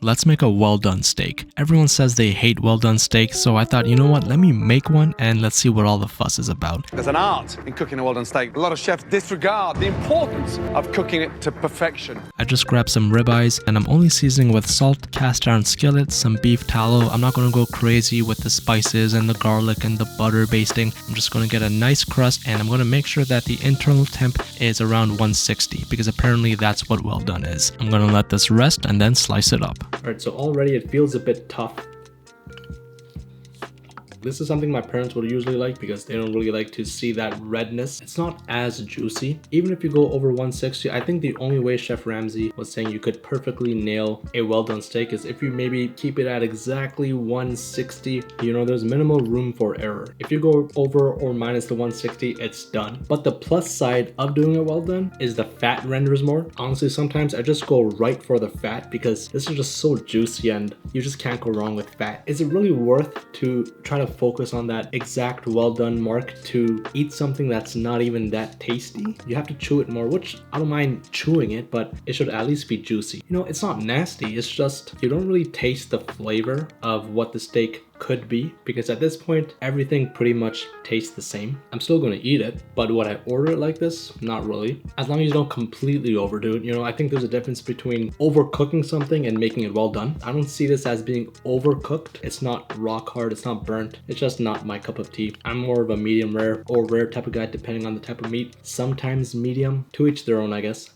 let's make a well done steak. Everyone says they hate well done steak, so I thought, you know what, let me make one and let's see what all the fuss is about. There's an art in cooking a well done steak. A lot of chefs disregard the importance of cooking it to perfection. I just grabbed some ribeyes and I'm only seasoning with salt, cast iron skillet, some beef tallow. I'm not gonna go crazy with the spices and the garlic and the butter basting. I'm just gonna get a nice crust and I'm gonna make sure that the internal temp is around 160 because apparently that's what well done is. I'm gonna let this rest and then slice it up. Alright, so already it feels a bit tough. This is something my parents would usually like because they don't really like to see that redness. It's not as juicy. Even if you go over 160, I think the only way Chef Ramsay was saying you could perfectly nail a well done steak is if you maybe keep it at exactly 160. You know, there's minimal room for error. If you go over or minus the 160, it's done. But the plus side of doing it well done is the fat renders more. Honestly, sometimes I just go right for the fat because this is just so juicy and you just can't go wrong with fat. Is it really worth to try to focus on that exact well done mark to eat something that's not even that tasty? You have to chew it more, which I don't mind chewing it, but it should at least be juicy. You know, it's not nasty, it's just you don't really taste the flavor of what the steak could be because at this point everything pretty much tastes the same. I'm still gonna eat it, but would I order it like this? Not really. As long as you don't completely overdo it. You know, I think there's a difference between overcooking something and making it well done. I don't see this as being overcooked. It's not rock hard, it's not burnt. It's just not my cup of tea. I'm more of a medium rare or rare type of guy depending on the type of meat. Sometimes medium, to each their own, I guess.